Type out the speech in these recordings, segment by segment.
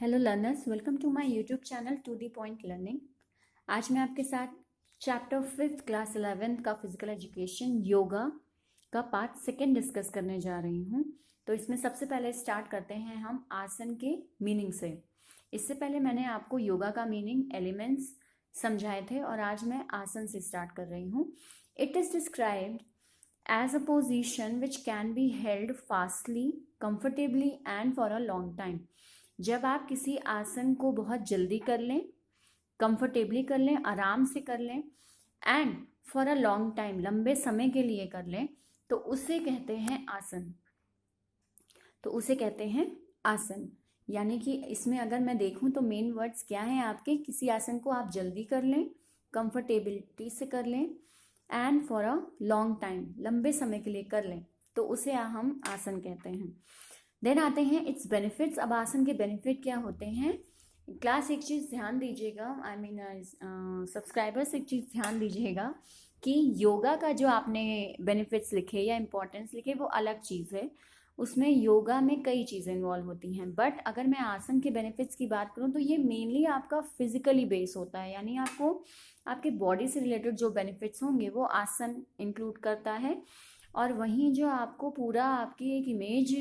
Hello learners, welcome to my YouTube channel to the point learning. आज मैं आपके साथ चैप्टर 5th क्लास 11th का फिजिकल एजुकेशन योगा का पार्ट 2 डिस्कस करने जा रही हूँ। तो इसमें सबसे पहले स्टार्ट करते हैं हम आसन के मीनिंग से। इससे पहले मैंने आपको योगा का मीनिंग एलिमेंट्स समझाए थे और आज मैं आसन से स्टार्ट कर रही हूँ। It is described as a position which can be held fastly, comfortably and for a long time। जब आप किसी आसन को बहुत जल्दी कर लें, कंफर्टेबली कर लें, आराम से कर लें and for a long time, लंबे समय के लिए कर लें, तो उसे कहते हैं आसन। यानी कि इसमें अगर मैं देखूं तो मेन वर्ड्स क्या हैं आपके, किसी आसन को आप जल्दी कर लें, कंफर्टेबिलिटी से कर लें and for a long time, लंबे समय के लिए कर लें, तो उसे हम आसन कहते हैं। देन आते हैं इट्स बेनिफिट्स। अब आसन के बेनिफिट क्या होते हैं। क्लास एक चीज़ ध्यान दीजिएगा, सब्सक्राइबर्स एक चीज़ ध्यान दीजिएगा कि योगा का जो आपने बेनिफिट्स लिखे या इम्पोर्टेंस लिखे वो अलग चीज़ है, उसमें योगा में कई चीज़ें इन्वॉल्व होती हैं। बट अगर मैं आसन के बेनिफिट्स की बात करूँ तो ये मेनली आपका फिजिकली बेस होता है, यानी आपको आपके बॉडी से रिलेटेड जो बेनिफिट्स होंगे वो आसन इंक्लूड करता है। और वहीं जो आपको पूरा आपकी एक इमेज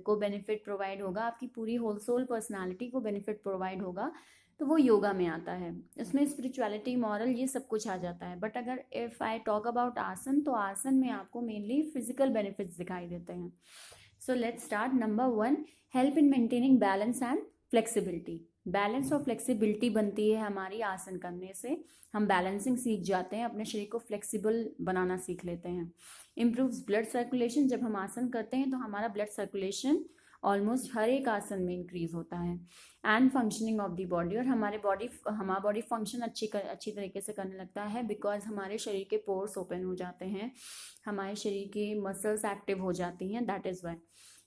को बेनिफिट प्रोवाइड होगा, आपकी पूरी होल सोल पर्सनालिटी को बेनिफिट प्रोवाइड होगा, तो वो योगा में आता है। उसमें स्पिरिचुअलिटी, मॉरल, ये सब कुछ आ जाता है। बट अगर इफ़ आई टॉक अबाउट आसन, तो आसन में आपको मेनली फिजिकल बेनिफिट्स दिखाई देते हैं। So let's start. Number 1, help in maintaining balance and flexibility. Balance और फ्लेक्सिबिलिटी बनती है हमारी आसन करने से। हम बैलेंसिंग सीख जाते हैं, अपने शरीर को फ्लेक्सिबल बनाना सीख लेते हैं। Improves blood circulation. जब हम आसन करते हैं तो हमारा ब्लड सर्कुलेशन ऑलमोस्ट हर एक आसन में इंक्रीज होता है। And functioning of the body, और हमारा बॉडी फंक्शन अच्छी तरीके से करने लगता है, बिकॉज हमारे शरीर के पोर्स ओपन हो जाते हैं, हमारे शरीर के मसल्स एक्टिव हो जाती हैं, दैट इज़ वाई।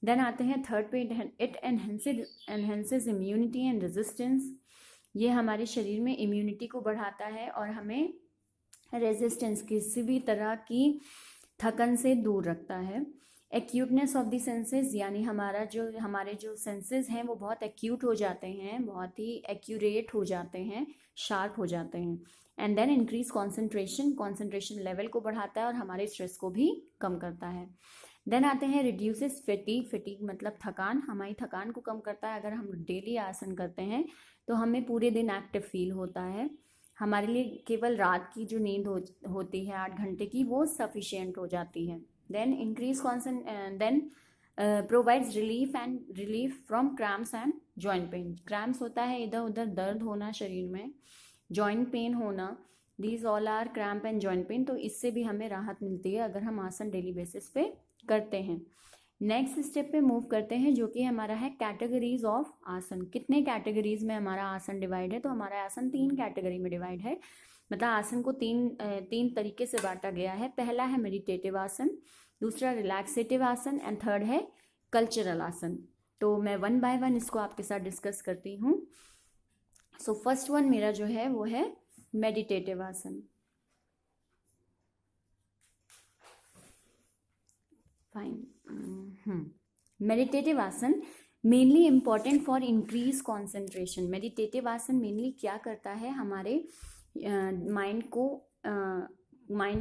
देन आते हैं थर्ड पे, it enhances immunity and resistance. ये हमारे शरीर में इम्यूनिटी को बढ़ाता है और हमें रेजिस्टेंस, किसी भी तरह की थकन से दूर रखता है। एक्यूटनेस ऑफ द सेंसेस, यानी हमारे जो सेंसेस हैं वो बहुत एक्यूट हो जाते हैं, बहुत ही एक्यूरेट हो जाते हैं, शार्प हो जाते हैं। And then increase concentration level को बढ़ाता है और हमारे स्ट्रेस को भी कम करता है। देन आते हैं रिड्यूसेस फटीग मतलब थकान, हमारी थकान को कम करता है। अगर हम डेली आसन करते हैं तो हमें पूरे दिन एक्टिव फील होता है। हमारे लिए केवल रात की जो नींद होती है 8 घंटे की, वो सफिशिएंट हो जाती है। Then provides relief from cramps and joint pain. Cramps होता है इधर उधर दर्द होना शरीर में, जॉइंट पेन होना, these all are cramp and joint pain. तो इससे भी हमें राहत मिलती है अगर हम आसन डेली बेसिस पे करते हैं। नेक्स्ट स्टेप पे मूव करते हैं, जो कि हमारा है कैटेगरीज ऑफ आसन। कितने कैटेगरीज में हमारा आसन डिवाइड है, तो हमारा आसन 3 कैटेगरी में डिवाइड है। मतलब आसन को तीन तरीके से बांटा गया है। पहला है मेडिटेटिव आसन, दूसरा रिलैक्सेटिव आसन एंड थर्ड है कल्चरल आसन। तो मैं 1 बाय 1 इसको आपके साथ डिस्कस करती हूँ। सो फर्स्ट वन मेरा जो है वो है मेडिटेटिव आसन। फाइन। मेडिटेटिव आसन mainly important for increase concentration. Meditative आसन मेनली क्या करता है, हमारे माइंड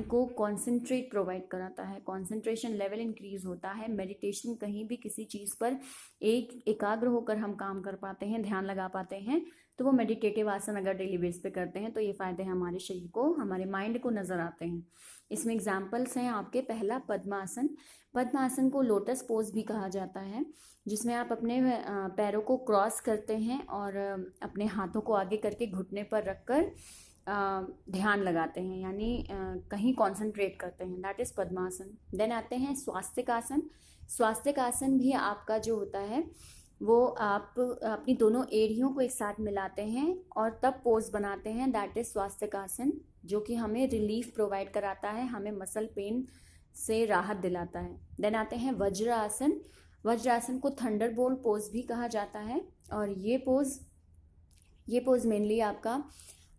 को कॉन्सेंट्रेट प्रोवाइड कराता है, कॉन्सेंट्रेशन लेवल इंक्रीज होता है। मेडिटेशन, कहीं भी किसी चीज़ पर एकाग्र होकर हम काम कर पाते हैं, ध्यान लगा पाते हैं, तो वो मेडिटेटिव आसन अगर डेली बेस पे करते हैं तो ये फ़ायदे हमारे शरीर को, हमारे माइंड को नज़र आते हैं। इसमें एग्जाम्पल्स हैं आपके। पहला पद्मासन। पद्मासन को लोटस पोज भी कहा जाता है, जिसमें आप अपने पैरों को क्रॉस करते हैं और अपने हाथों को आगे करके घुटने पर रखकर ध्यान लगाते हैं, यानी कहीं कॉन्सेंट्रेट करते हैं, दैट इज पद्मासन। देन आते हैं स्वास्तिकासन। स्वास्तिकासन भी आपका जो होता है वो आप अपनी दोनों एड़ियों को एक साथ मिलाते हैं और तब पोज बनाते हैं, दैट इज स्वास्तिकासन, जो कि हमें रिलीफ प्रोवाइड कराता है, हमें मसल पेन से राहत दिलाता है। देन आते हैं वज्र आसन। वज्र आसन को थंडरबोल्ट पोज भी कहा जाता है और ये पोज मेनली आपका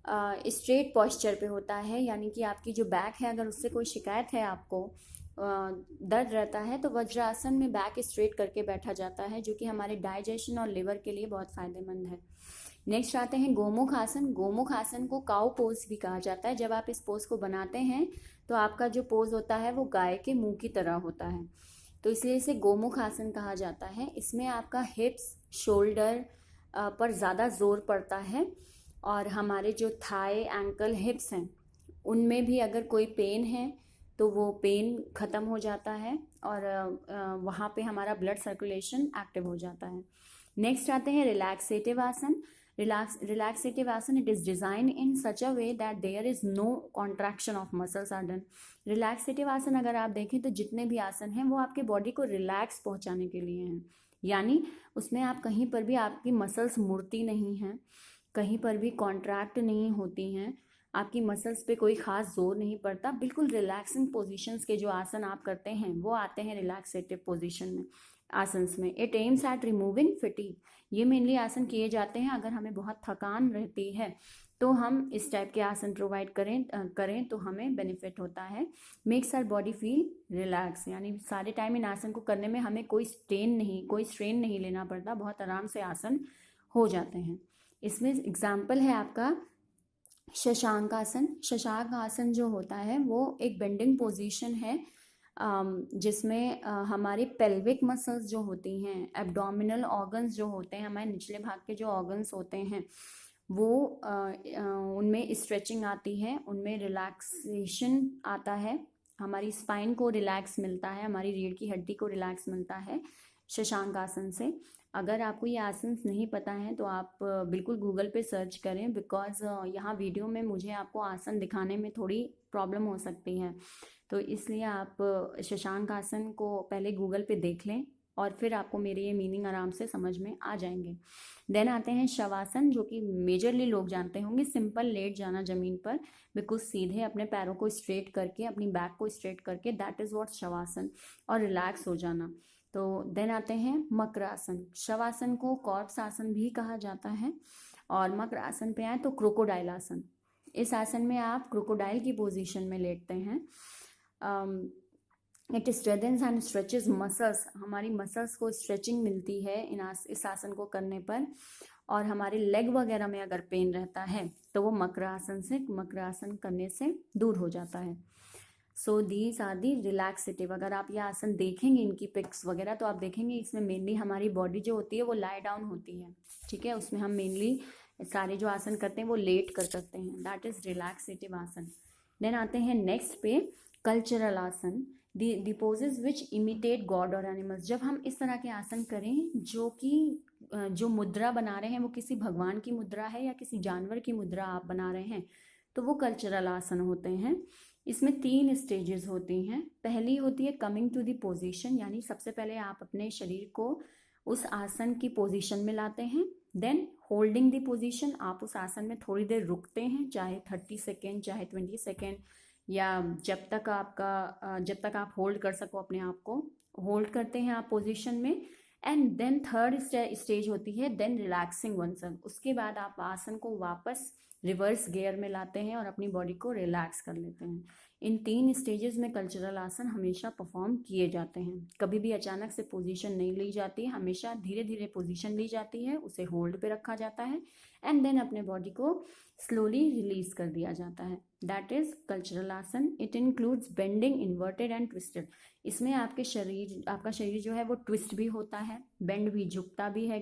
स्ट्रेट पॉस्चर पे होता है, यानी कि आपकी जो बैक है, अगर उससे कोई शिकायत है आपको दर्द रहता है तो वज्रासन में बैक स्ट्रेट करके बैठा जाता है, जो कि हमारे डाइजेशन और लिवर के लिए बहुत फायदेमंद है। नेक्स्ट आते हैं गोमुख आसन। गोमुख आसन को काउ पोज भी कहा जाता है। जब आप इस पोज को बनाते हैं तो आपका जो पोज होता है वो गाय के मुंह की तरह होता है, तो इसलिए इसे गोमुख आसन कहा जाता है। इसमें आपका हिप्स, शोल्डर पर ज़्यादा जोर पड़ता है, और हमारे जो थाई, एंकल, हिप्स हैं उनमें भी अगर कोई पेन है तो वो पेन ख़त्म हो जाता है, और वहाँ पे हमारा ब्लड सर्कुलेशन एक्टिव हो जाता है। नेक्स्ट आते हैं रिलैक्सेटिव asan. Relaxative asan, it is design in such a way that there is no contraction of muscles are done. Relaxative asan अगर आप देखें तो जितने भी आसन हैं वो आपके बॉडी को रिलैक्स पहुंचाने के लिए हैं, यानी उसमें आप कहीं पर भी आपकी मसल्स मुड़ती नहीं हैं, कहीं पर भी कॉन्ट्रैक्ट नहीं होती हैं, आपकी मसल्स पे कोई ख़ास जोर नहीं पड़ता। बिल्कुल रिलैक्सिंग पोजीशंस के जो आसन आप करते हैं वो आते हैं रिलैक्सेटिव पोजीशन में, आसन्स में। It aims at removing fatigue. ये मेनली आसन किए जाते हैं अगर हमें बहुत थकान रहती है तो हम इस टाइप के आसन प्रोवाइड करें तो हमें बेनिफिट होता है। Makes our body feel relax, यानी सारे टाइम इन आसन को करने में हमें कोई स्ट्रेन नहीं लेना पड़ता, बहुत आराम से आसन हो जाते हैं। इसमें एग्जाम्पल है आपका शशांक आसन। शशांक आसन जो होता है वो एक बेंडिंग पोजीशन है, जिसमें हमारे पेल्विक मसल्स जो होती हैं, एब्डोमिनल ऑर्गन्स जो होते हैं, हमारे निचले भाग के जो ऑर्गन्स होते हैं वो उनमें स्ट्रेचिंग आती है, उनमें रिलैक्सेशन आता है, हमारी स्पाइन को रिलैक्स मिलता है, हमारी रीढ़ की हड्डी को रिलैक्स मिलता है शशांक आसन से। अगर आपको ये आसन नहीं पता है तो आप बिल्कुल गूगल पे सर्च करें, बिकॉज यहाँ वीडियो में मुझे आपको आसन दिखाने में थोड़ी प्रॉब्लम हो सकती है, तो इसलिए आप शशांक आसन को पहले गूगल पे देख लें और फिर आपको मेरे ये मीनिंग आराम से समझ में आ जाएंगे। देन आते हैं शवासन, जो कि मेजरली लोग जानते होंगे, सिंपल लेट जाना ज़मीन पर, बिल्कुल सीधे अपने पैरों को स्ट्रेट करके, अपनी बैक को स्ट्रेट करके, दैट इज़ व्हाट शवासन, और रिलैक्स हो जाना। तो देन आते हैं मकर आसन। शवासन को कॉर्प्स आसन भी कहा जाता है, और मकर आसन पे आए तो क्रोकोडाइल आसन। इस आसन में आप क्रोकोडाइल की पोजीशन में लेटते हैं। इट स्ट्रेंथेन्स एंड स्ट्रेचेस मसल्स, हमारी मसल्स को स्ट्रेचिंग मिलती है इस आसन को करने पर, और हमारे लेग वगैरह में अगर पेन रहता है तो वो मकर आसन करने से दूर हो जाता है। So these are the relaxative. अगर आप ये आसन देखेंगे, इनकी पिक्स वगैरह, तो आप देखेंगे इसमें मेनली हमारी बॉडी जो होती है वो लाई डाउन होती है, ठीक है। उसमें हम मेनली सारे जो आसन करते हैं वो लेट कर सकते हैं, दैट इज रिलैक्सेटिव आसन। देन आते हैं नेक्स्ट पे कल्चरल आसन, दी पोजेज विच इमिटेट गॉड और एनिमल्स। जब हम इस तरह के आसन करें जो मुद्रा बना रहे हैं वो किसी भगवान की मुद्रा है या किसी जानवर की मुद्रा आप बना रहे हैं, तो वो कल्चरल आसन होते हैं। इसमें 3 स्टेजेस होती हैं। पहली होती है कमिंग टू द पोजीशन, यानी सबसे पहले आप अपने शरीर को उस आसन की पोजीशन में लाते हैं। देन होल्डिंग द पोजीशन, आप उस आसन में थोड़ी देर रुकते हैं, चाहे 30 सेकेंड, चाहे 20 सेकेंड, या जब तक आप होल्ड कर सको अपने आप को, होल्ड करते हैं आप पोजीशन में। एंड देन थर्ड स्टेज होती है देन रिलैक्सिंग वनसेल्फ। उसके बाद आप आसन को वापस रिवर्स गियर में लाते हैं और अपनी बॉडी को रिलैक्स कर लेते हैं। इन 3 स्टेजेस में कल्चरल आसन हमेशा परफॉर्म किए जाते हैं। कभी भी अचानक से पोजीशन नहीं ली जाती है, हमेशा धीरे धीरे पोजीशन ली जाती है, उसे होल्ड पे रखा जाता है, एंड देन अपने बॉडी को स्लोली रिलीज कर दिया जाता है, दैट इज कल्चरल आसन। It includes bending, inverted and twisted. इसमें आपका शरीर जो है वो ट्विस्ट भी होता है, बेंड भी, झुकता भी है,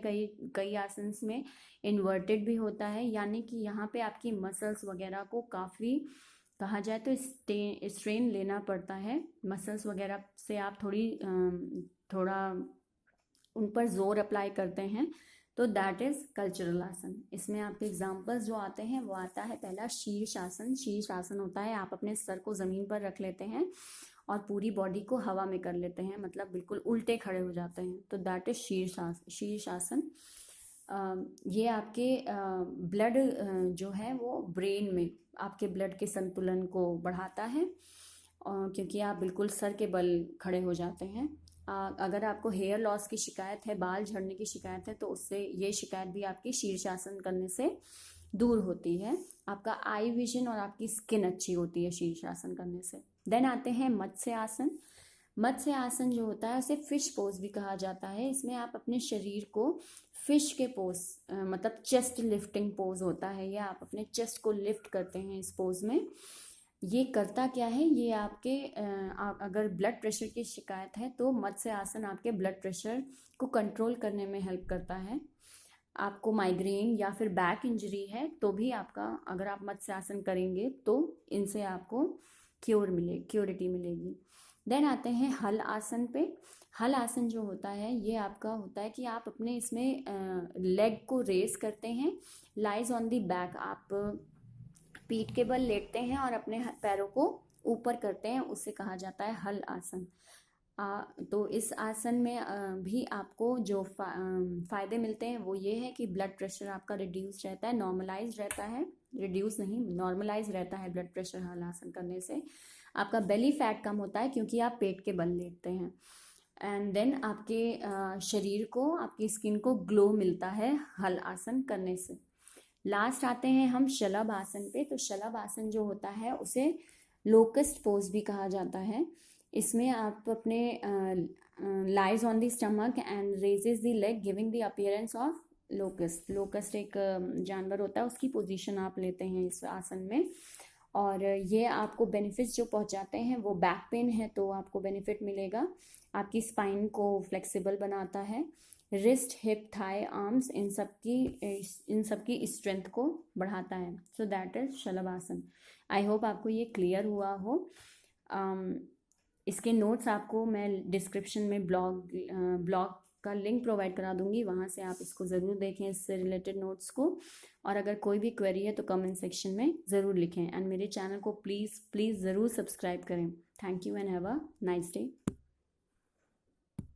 कई आसन्स में इन्वर्टेड भी होता है, यानी कि यहाँ पे आपकी मसल्स वगैरह को काफ़ी, कहा जाए तो स्ट्रेन लेना पड़ता है। मसल्स वगैरह से आप थोड़ा उन पर जोर अप्लाई करते हैं, तो दैट इज कल्चरल आसन। इसमें आपके एग्जांपल्स जो आते हैं वो आता है पहला शीर्ष आसन। शीर्ष आसन होता है आप अपने सर को ज़मीन पर रख लेते हैं और पूरी बॉडी को हवा में कर लेते हैं, मतलब बिल्कुल उल्टे खड़े हो जाते हैं, तो दैट इज शीर्ष आसन। ये आपके ब्लड जो है वो ब्रेन में आपके ब्लड के संतुलन को बढ़ाता है, क्योंकि आप बिल्कुल सर के बल खड़े हो जाते हैं। अगर आपको हेयर लॉस की शिकायत है, बाल झड़ने की शिकायत है, तो उससे ये शिकायत भी आपकी शीर्षासन करने से दूर होती है। आपका आई विजन और आपकी स्किन अच्छी होती है शीर्षासन करने से। देन आते हैं मत्स्य आसन। मत्स्य आसन जो होता है उसे फिश पोज भी कहा जाता है। इसमें आप अपने शरीर को फिश के पोज, मतलब चेस्ट लिफ्टिंग पोज होता है, या आप अपने चेस्ट को लिफ्ट करते हैं इस पोज में। ये करता क्या है, ये आपके अगर ब्लड प्रेशर की शिकायत है तो मत्स्य आसन आपके ब्लड प्रेशर को कंट्रोल करने में हेल्प करता है। आपको माइग्रेन या फिर बैक इंजरी है तो भी आपका, अगर आप मत्स्य आसन करेंगे तो इनसे आपको क्योरिटी मिलेगी। देन आते हैं हल आसन पे। हल आसन जो होता है ये आपका होता है कि आप अपने इसमें लेग को रेस करते हैं, लाइज ऑन दी बैक। आप पीठ के बल लेटते हैं और अपने पैरों को ऊपर करते हैं, उसे कहा जाता है हल आसन। तो इस आसन में भी आपको जो फायदे मिलते हैं वो ये है कि ब्लड प्रेशर आपका रिड्यूस रहता है, नॉर्मलाइज रहता है, रिड्यूस नहीं नॉर्मलाइज रहता है ब्लड प्रेशर हल आसन करने से। आपका बेली फैट कम होता है क्योंकि आप पेट के बल लेटते हैं। एंड देन आपके शरीर को, आपकी स्किन को ग्लो मिलता है हल आसन करने से। लास्ट आते हैं हम शलभ आसन पे। तो शलभ आसन जो होता है उसे लोकस्ट पोज भी कहा जाता है। इसमें आप अपने lies on the stomach and raises the leg giving the appearance of locust. Locust एक जानवर होता है, उसकी पोजीशन आप लेते हैं इस आसन में। और ये आपको बेनिफिट्स जो पहुंचाते हैं वो बैक पेन है तो आपको बेनिफिट मिलेगा, आपकी स्पाइन को फ्लेक्सिबल बनाता है, रिस्ट, हिप, थाई, आर्म्स, इन सब की स्ट्रेंथ को बढ़ाता है। सो दैट इज शलभ आसन। आई होप आपको ये क्लियर हुआ हो। इसके नोट्स आपको मैं डिस्क्रिप्शन में ब्लॉग का लिंक प्रोवाइड करा दूंगी, वहाँ से आप इसको ज़रूर देखें, इससे रिलेटेड नोट्स को। और अगर कोई भी क्वेरी है तो कमेंट सेक्शन में ज़रूर लिखें। एंड मेरे चैनल को प्लीज़ ज़रूर सब्सक्राइब करें। Thank you and have a nice day.